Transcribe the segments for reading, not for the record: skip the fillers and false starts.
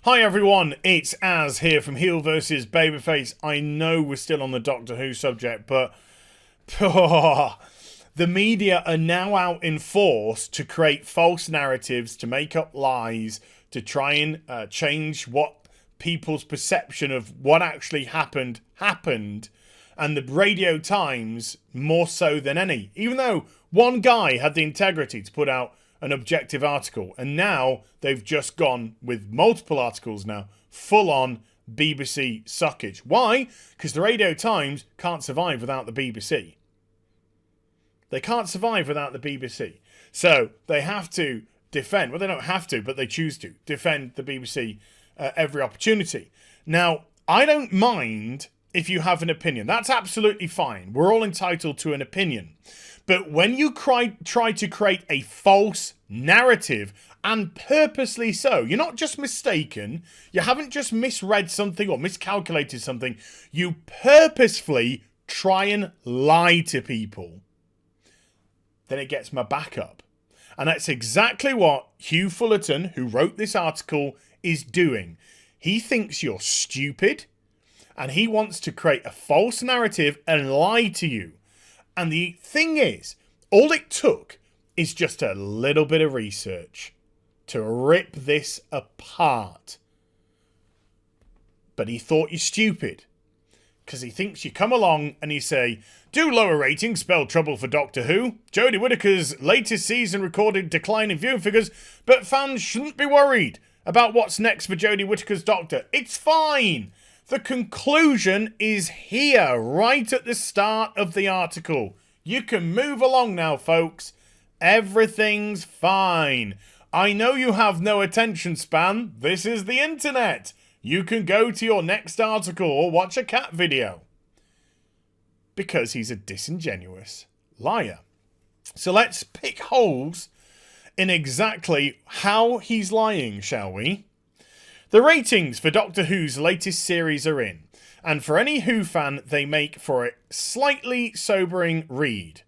Hi everyone, it's Az here from HeelvsBabyface. I know we're still on the Doctor Who subject, but the media are now out in force to create false narratives, to make up lies, to try and change what people's perception of what actually happened. And the Radio Times, more so than any, even though one guy had the integrity to put out an objective article, and now they've just gone with multiple articles now, full on BBC suckage. Why? Because the Radio Times can't survive without the BBC. They can't survive without the BBC. So they have to defend, well, they don't have to, but they choose to defend the BBC every opportunity. Now, I don't mind if you have an opinion. That's absolutely fine. We're all entitled to an opinion. But when you try to create a false narrative, and purposely so, you're not just mistaken, you haven't just misread something or miscalculated something, you purposefully try and lie to people, then it gets my back up. And that's exactly what Hugh Fullerton, who wrote this article, is doing. He thinks you're stupid, and he wants to create a false narrative and lie to you. And the thing is, all it took is just a little bit of research to rip this apart. But he thought you're stupid, because he thinks you come along and you say, do lower ratings spell trouble for Doctor Who? Jodie Whittaker's latest season recorded decline in viewing figures, but fans shouldn't be worried about what's next for Jodie Whittaker's Doctor. It's fine. The conclusion is here, right at the start of the article. You can move along now, folks. Everything's fine. I know you have no attention span. This is the internet. You can go to your next article or watch a cat video. Because he's a disingenuous liar. So let's pick holes in exactly how he's lying, shall we? The ratings for Doctor Who's latest series are in, and for any Who fan, they make for a slightly sobering read.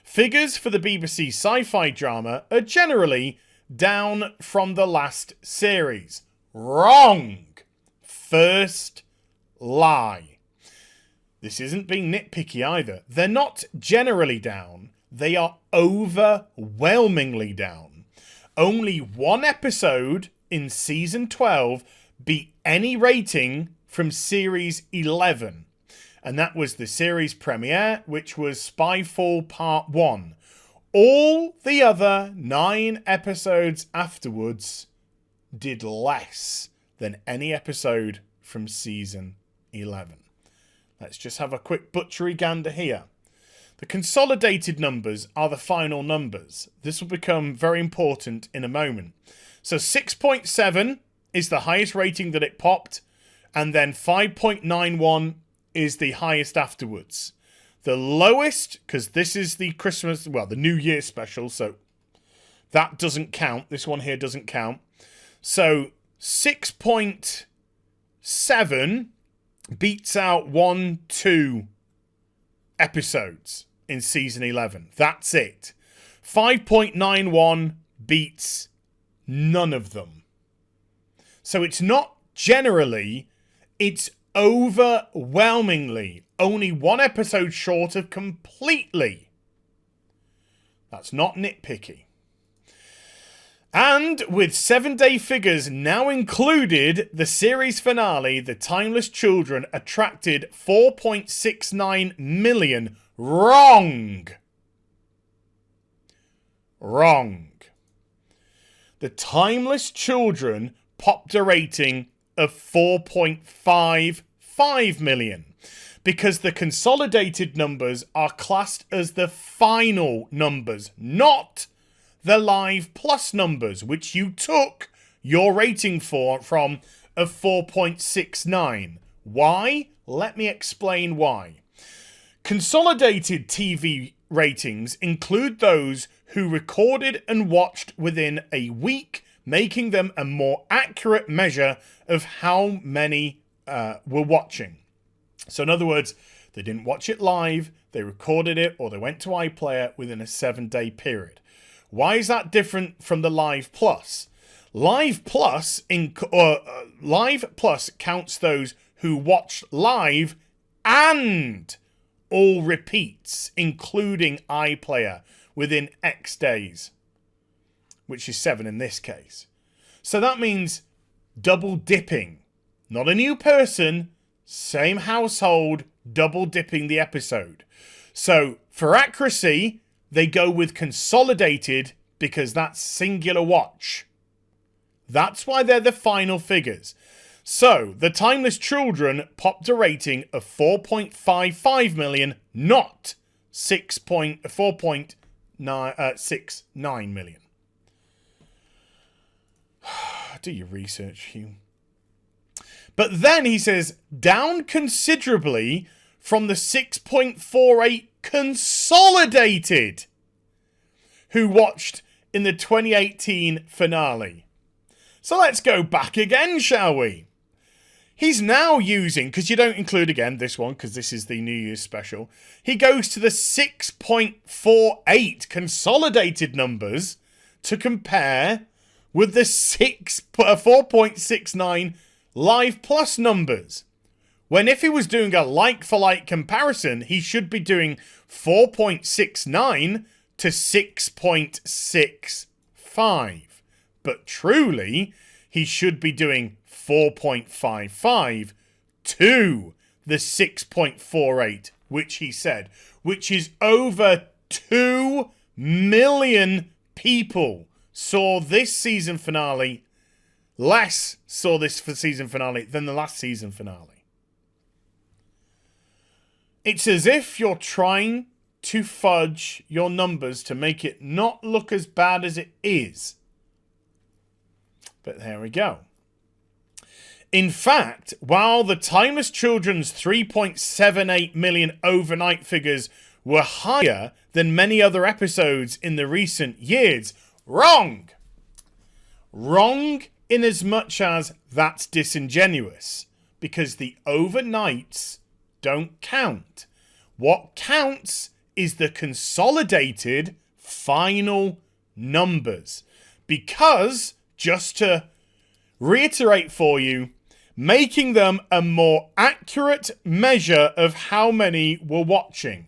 Figures for the BBC sci-fi drama are generally down from the last series. Wrong! First lie. This isn't being nitpicky either. They're not generally down. They are overwhelmingly down. Only one episode in season 12 beat any rating from series 11, and that was the series premiere, which was Spyfall Part 1. All the other 9 episodes afterwards did less than any episode from season 11. Let's just have a quick butchery gander here. The consolidated numbers are the final numbers. This will become very important in a moment. So 6.7 is the highest rating that it popped, and then 5.91 is the highest afterwards. The lowest, because this is the Christmas, well, the New Year special, so that doesn't count. This one here doesn't count. So 6.7 beats out 2 episodes in season 11. That's it. 5.91 beats none of them. So it's not generally, it's overwhelmingly only one episode short of completely. That's not nitpicky. And with 7-day figures now included, the series finale, The Timeless Children, attracted 4.69 million. Wrong. The Timeless Children popped a rating of 4.55 million because the consolidated numbers are classed as the final numbers, not the Live Plus numbers, which you took your rating from of 4.69. Why? Let me explain why. Consolidated TV ratings include those who recorded and watched within a week, making them a more accurate measure of how many were watching. So in other words, they didn't watch it live, they recorded it, or they went to iPlayer within a 7-day period. Why is that different from the Live Plus? Live Plus Live Plus counts those who watched live and all repeats, including iPlayer, within X days, which is 7 in this case. So that means double dipping. Not a new person, same household, double dipping the episode. So for accuracy, they go with consolidated because that's singular watch. That's why they're the final figures. So the Timeless Children popped a rating of 4.55 million, not 4.69 million. Do your research, Hugh. But then he says, down considerably from the 6.48 consolidated who watched in the 2018 finale. So let's go back again, shall we? He's now using, because you don't include again this one, because this is the New Year's special. He goes to the 6.48 consolidated numbers to compare with the 4.69 Live Plus numbers. When if he was doing a like-for-like comparison, he should be doing 4.69 to 6.65. But truly, he should be doing 4.55 to the 6.48, which he said, which is over 2 million people saw this season finale, less saw this season finale than the last season finale. It's as if you're trying to fudge your numbers to make it not look as bad as it is. But there we go. In fact, while the Timeless Children's 3.78 million overnight figures were higher than many other episodes in the recent years, wrong! Wrong in as much as that's disingenuous, because the overnights don't count. What counts is the consolidated final numbers. Because, just to reiterate for you, making them a more accurate measure of how many were watching.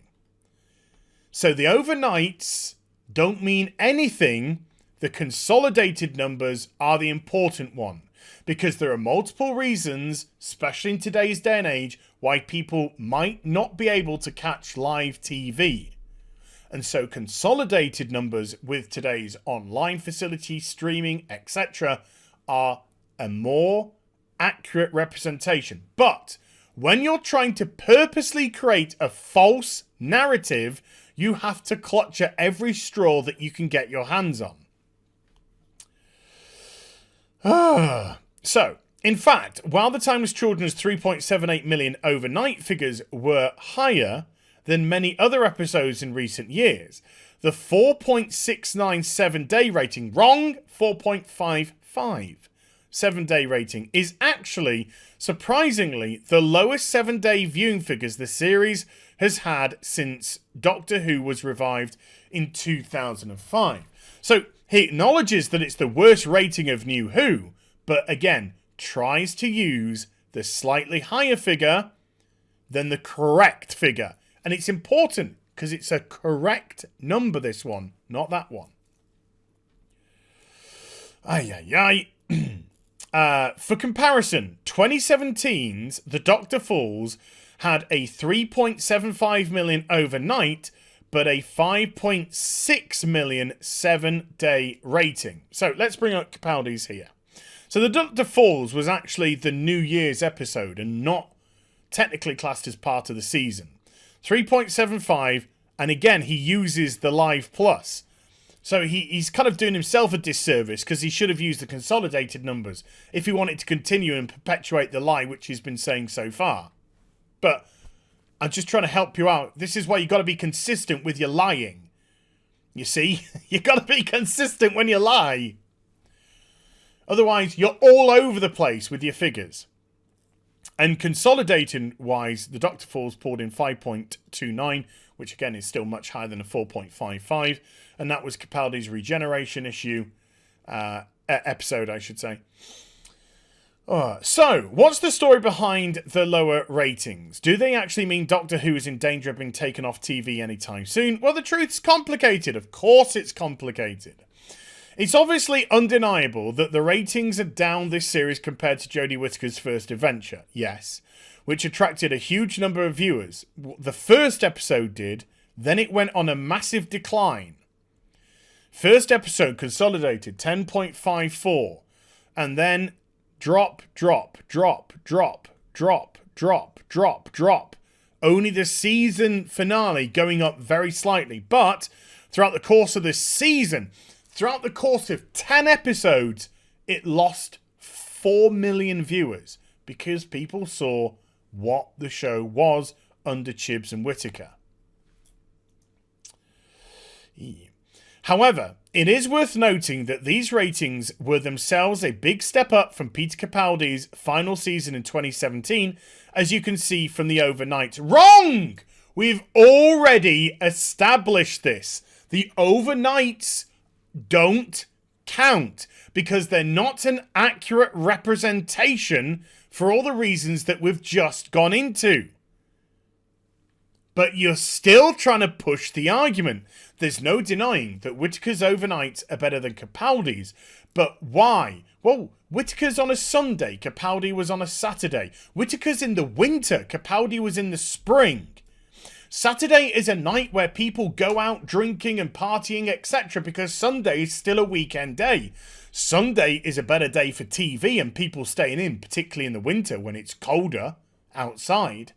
So the overnights don't mean anything. The consolidated numbers are the important one. Because there are multiple reasons, especially in today's day and age, why people might not be able to catch live TV. And so consolidated numbers with today's online facility, streaming, etc. are a more accurate representation. But when you're trying to purposely create a false narrative, you have to clutch at every straw that you can get your hands on. So, in fact, while the Timeless Children's 3.78 million overnight figures were higher than many other episodes in recent years, the 4.697 day rating, wrong, 4.55 7-day rating, is actually, surprisingly, the lowest 7-day viewing figures the series has had since Doctor Who was revived in 2005. So, he acknowledges that it's the worst rating of New Who, but again, tries to use the slightly higher figure than the correct figure. And it's important because it's a correct number, this one, not that one. For comparison, 2017's The Doctor Falls had a 3.75 million overnight, but a 5.6 million 7-day rating. So let's bring up Capaldi's here. So The Doctor Falls was actually the New Year's episode and not technically classed as part of the season. 3.75, and again, he uses the Live Plus. So he's kind of doing himself a disservice because he should have used the consolidated numbers if he wanted to continue and perpetuate the lie which he's been saying so far. But I'm just trying to help you out. This is why you got to be consistent with your lying. You see? You got to be consistent when you lie. Otherwise, you're all over the place with your figures. And consolidating-wise, the Doctor Falls pulled in 5.29, which again is still much higher than a 4.55. And that was Capaldi's regeneration issue. episode, I should say. So, what's the story behind the lower ratings? Do they actually mean Doctor Who is in danger of being taken off TV anytime soon? Well, the truth's complicated. Of course it's complicated. It's obviously undeniable that the ratings are down this series compared to Jodie Whittaker's first adventure, yes, which attracted a huge number of viewers. The first episode did, then it went on a massive decline. First episode consolidated 10.54, and then drop. Only the season finale going up very slightly. But throughout the course of this season, throughout the course of 10 episodes, it lost 4 million viewers because people saw what the show was under Chibbs and Whittaker. However, it is worth noting that these ratings were themselves a big step up from Peter Capaldi's final season in 2017, as you can see from the overnights. Wrong! We've already established this. The overnights don't count because they're not an accurate representation for all the reasons that we've just gone into. But you're still trying to push the argument. There's no denying that Whittaker's overnights are better than Capaldi's. But why? Well, Whittaker's on a Sunday, Capaldi was on a Saturday. Whittaker's in the winter, Capaldi was in the spring. Saturday is a night where people go out drinking and partying, etc. because Sunday is still a weekend day. Sunday is a better day for TV and people staying in, particularly in the winter when it's colder outside.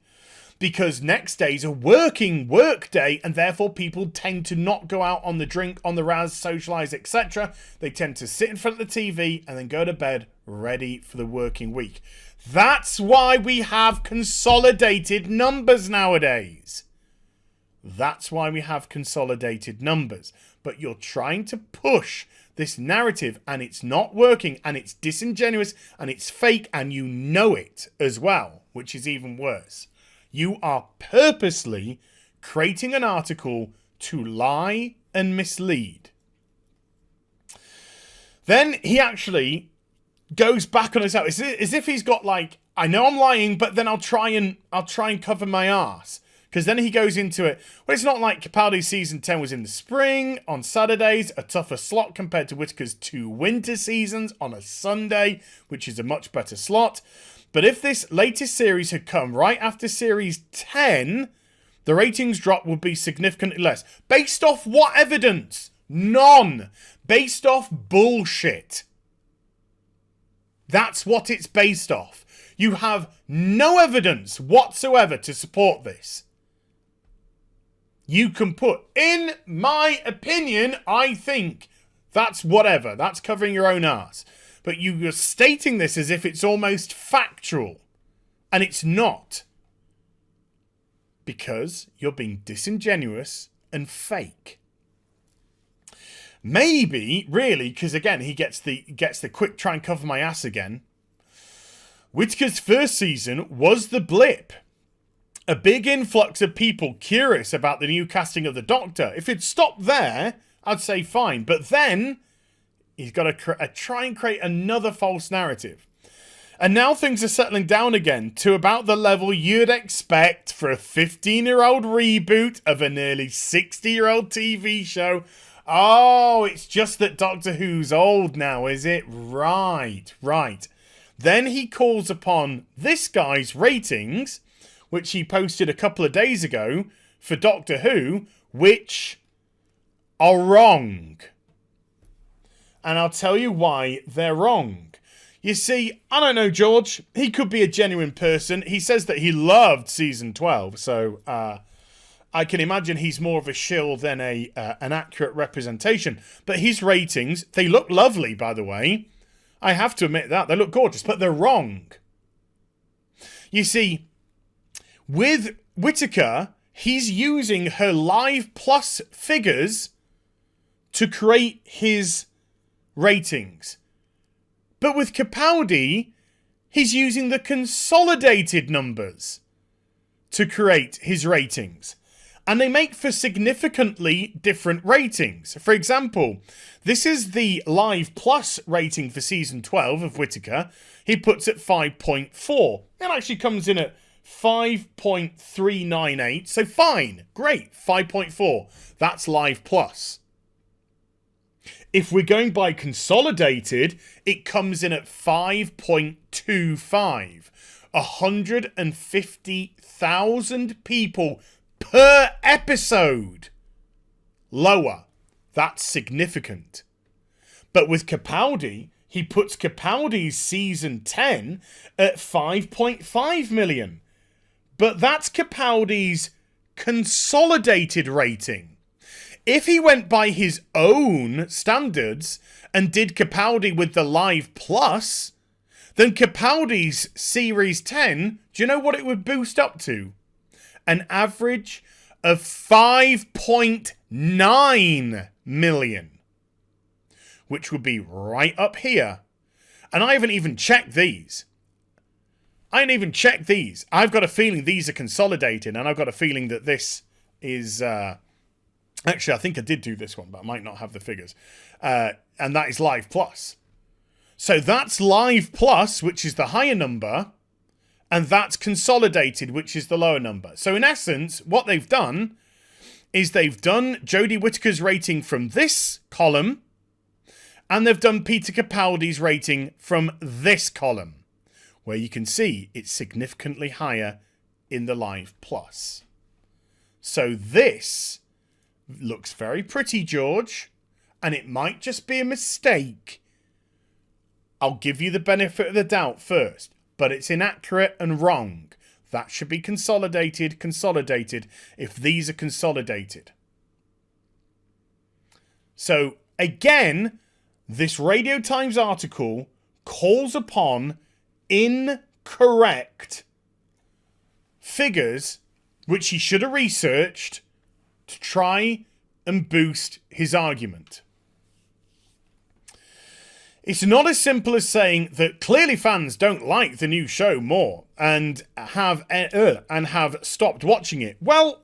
Because next day's a working work day and therefore people tend to not go out on the drink, on the raz, socialise, etc. They tend to sit in front of the TV and then go to bed ready for the working week. That's why we have consolidated numbers nowadays. That's why we have consolidated numbers. But you're trying to push this narrative and it's not working and it's disingenuous and it's fake and you know it as well, which is even worse. You are purposely creating an article to lie and mislead. Then he actually goes back on himself. It's as if he's got like, I know I'm lying, but then I'll try and cover my arse. Because then he goes into it. Well, it's not like Capaldi's season 10 was in the spring, on Saturdays, a tougher slot compared to Whittaker's 2 winter seasons on a Sunday, which is a much better slot. But if this latest series had come right after series 10, the ratings drop would be significantly less. Based off what evidence? None. Based off bullshit. That's what it's based off. You have no evidence whatsoever to support this. You can put, in my opinion, I think, that's whatever. That's covering your own arse. But you're stating this as if it's almost factual. And it's not. Because you're being disingenuous and fake. Maybe, really, because again, he gets the quick try and cover my ass again. Whittaker's first season was the blip. A big influx of people curious about the new casting of the Doctor. If it stopped there, I'd say fine. But then he's got to try and create another false narrative. And now things are settling down again to about the level you'd expect for a 15-year-old reboot of a nearly 60-year-old TV show. Oh, it's just that Doctor Who's old now, is it? Right. Then he calls upon this guy's ratings, which he posted a couple of days ago for Doctor Who, which are wrong. And I'll tell you why they're wrong. You see, I don't know, George. He could be a genuine person. He says that he loved season 12, so I can imagine he's more of a shill than an accurate representation. But his ratings, they look lovely, by the way. I have to admit that. They look gorgeous, but they're wrong. You see, with Whittaker, he's using her Live Plus figures to create his ratings. But with Capaldi, he's using the consolidated numbers to create his ratings. And they make for significantly different ratings. For example, this is the Live Plus rating for Season 12 of Whittaker. He puts at 5.4. It actually comes in at 5.398. So fine. Great. 5.4. That's Live Plus. If we're going by consolidated, it comes in at 5.25. 150,000 people per episode. Lower. That's significant. But with Capaldi, he puts Capaldi's season 10 at 5.5 million. But that's Capaldi's consolidated rating. If he went by his own standards and did Capaldi with the Live Plus, then Capaldi's Series 10, do you know what it would boost up to? An average of 5.9 million. Which would be right up here. And I haven't even checked these. I've got a feeling these are consolidated, and I've got a feeling that this is... Actually, I think I did do this one, but I might not have the figures. And that is Live Plus. So that's Live Plus, which is the higher number, and that's consolidated, which is the lower number. So in essence, what they've done is they've done Jodie Whittaker's rating from this column, and they've done Peter Capaldi's rating from this column, where you can see it's significantly higher in the Live Plus. So this looks very pretty, George, and it might just be a mistake. I'll give you the benefit of the doubt first, but it's inaccurate and wrong. That should be consolidated if these are consolidated. So, again, this Radio Times article calls upon incorrect figures, which he should have researched to try and boost his argument. It's not as simple as saying that clearly fans don't like the new show more and have stopped watching it. Well,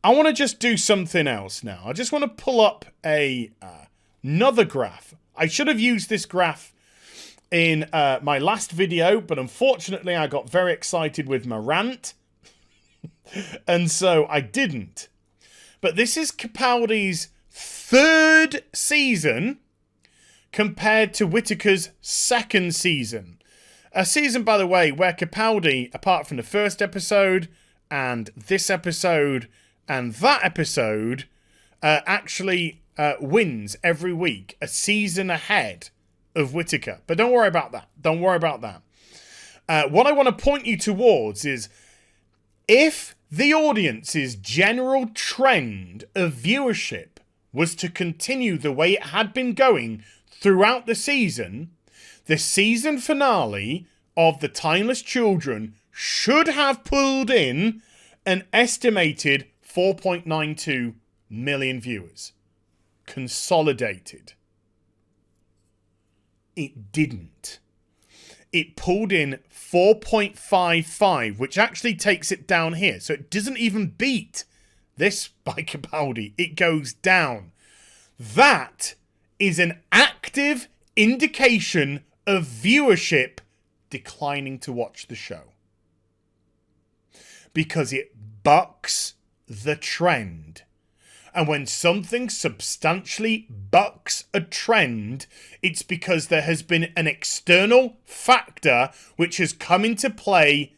I want to just do something else now. I just want to pull up another graph. I should have used this graph in my last video, but unfortunately I got very excited with my rant, and so I didn't. But this is Capaldi's third season compared to Whittaker's second season. A season, by the way, where Capaldi, apart from the first episode and this episode and that episode, actually wins every week, a season ahead of Whittaker. But don't worry about that. What I want to point you towards is, if the audience's general trend of viewership was to continue the way it had been going throughout the season finale of The Timeless Children should have pulled in an estimated 4.92 million viewers. Consolidated. It didn't. It pulled in 4.55, which actually takes it down here. So it doesn't even beat this by Capaldi. It goes down. That is an active indication of viewership declining to watch the show. Because it bucks the trend. And when something substantially bucks a trend, it's because there has been an external factor which has come into play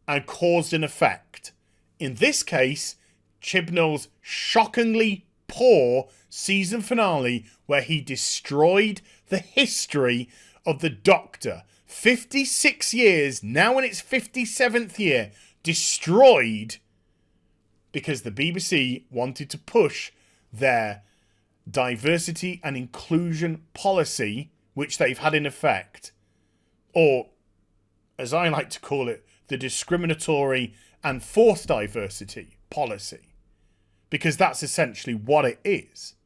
and caused an effect. In this case, Chibnall's shockingly poor season finale, where he destroyed the history of the Doctor. 56 years, now in its 57th year, destroyed because the BBC wanted to push their diversity and inclusion policy, which they've had in effect, or, as I like to call it, the discriminatory and forced diversity policy, because that's essentially what it is.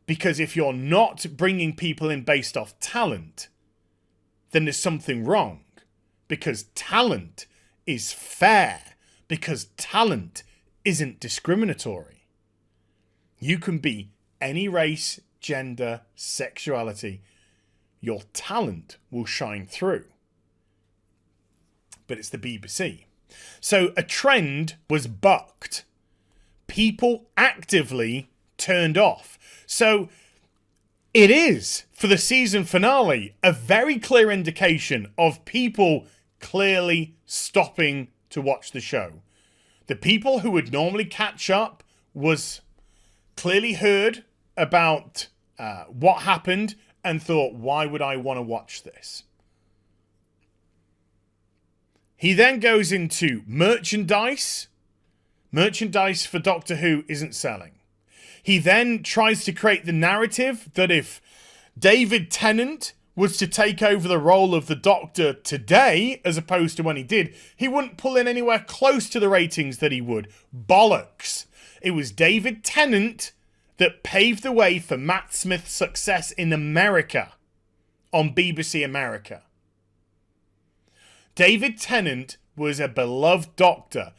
Because if you're not bringing people in based off talent, then there's something wrong, because talent is fair. because talent isn't discriminatory. You can be any race, gender, sexuality. Your talent will shine through. But it's the BBC. So a trend was bucked. People actively turned off. So it is, for the season finale, a very clear indication of people clearly stopping to watch the show. The people who would normally catch up was clearly heard about what happened and thought, why would I want to watch this? He then goes into merchandise. Merchandise for Doctor Who isn't selling. He then tries to create the narrative that if David Tennant was to take over the role of the Doctor today, as opposed to when he did, he wouldn't pull in anywhere close to the ratings that he would. Bollocks. It was David Tennant that paved the way for Matt Smith's success in America on BBC America. David Tennant was a beloved Doctor.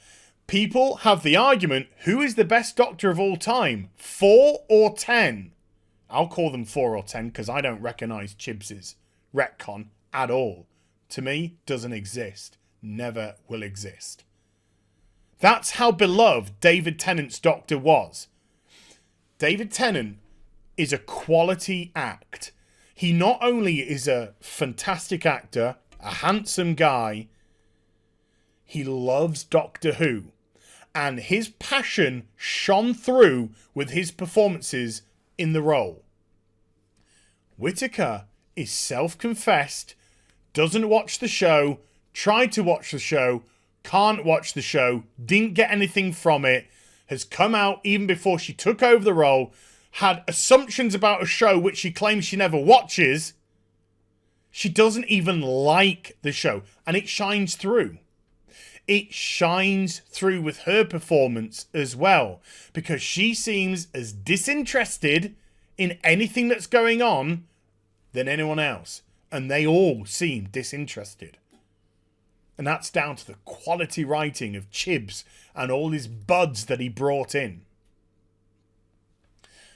People have the argument, who is the best Doctor of all time? 4 or 10? I'll call them 4 or 10 because I don't recognise Chibbs's retcon at all. To me, doesn't exist. Never will exist. That's how beloved David Tennant's Doctor was. David Tennant is a quality act. He not only is a fantastic actor, a handsome guy, he loves Doctor Who. And his passion shone through with his performances in the role. Whittaker is self-confessed, doesn't watch the show, tried to watch the show, can't watch the show, didn't get anything from it, has come out even before she took over the role, had assumptions about a show which she claims she never watches. She doesn't even like the show, and it shines through. It shines through with her performance as well, because she seems as disinterested in anything that's going on than anyone else. And they all seem disinterested. And that's down to the quality writing of Chibbs and all his buds that he brought in.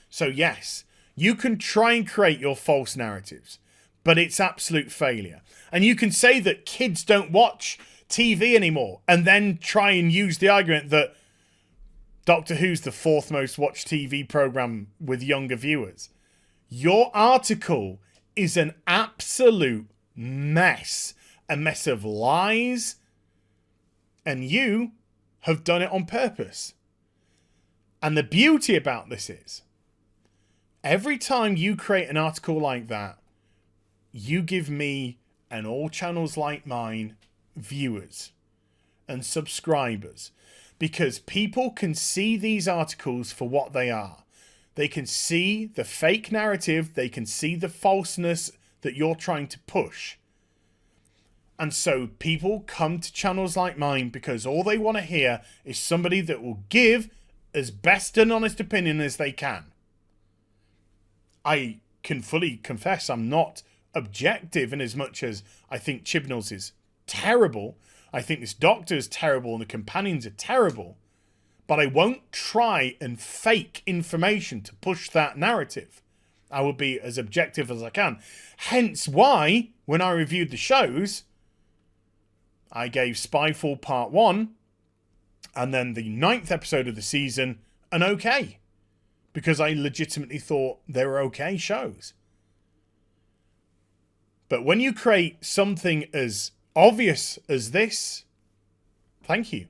So yes, you can try and create your false narratives, but it's absolute failure. And you can say that kids don't watch TV anymore, and then try and use the argument that Doctor Who's the 4th most watched TV programme with younger viewers. Your article is an absolute mess. A mess of lies. And you have done it on purpose. And the beauty about this is, every time you create an article like that, you give me and all channels like mine viewers and subscribers, because people can see these articles for what they are. They can see the fake narrative, they can see the falseness that you're trying to push. And so people come to channels like mine because all they want to hear is somebody that will give as best an honest opinion as they can. I can fully confess I'm not objective in as much as I think Chibnall's is terrible. I think this Doctor is terrible and the companions are terrible. But I won't try and fake information to push that narrative. I will be as objective as I can. Hence why, when I reviewed the shows, I gave Spyfall Part 1 and then the 9th episode of the season an okay. Because I legitimately thought they were okay shows. But when you create something as obvious as this, thank you.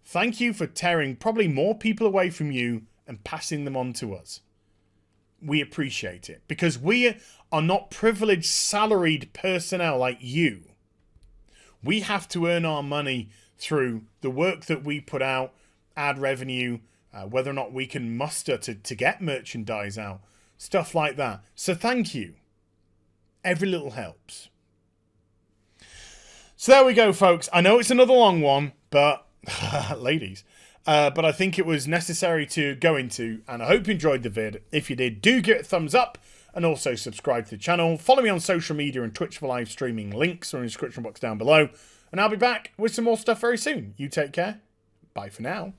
Thank you for tearing probably more people away from you and passing them on to us. We appreciate it because we are not privileged salaried personnel like you. We have to earn our money through the work that we put out, ad revenue, whether or not we can muster to get merchandise out, stuff like that. So thank you. Every little helps. So there we go, folks. I know it's another long one, but ladies, but I think it was necessary to go into, and I hope you enjoyed the vid. If you did, do give it a thumbs up and also subscribe to the channel. Follow me on social media and Twitch for live streaming. Links are in the description box down below. And I'll be back with some more stuff very soon. You take care. Bye for now.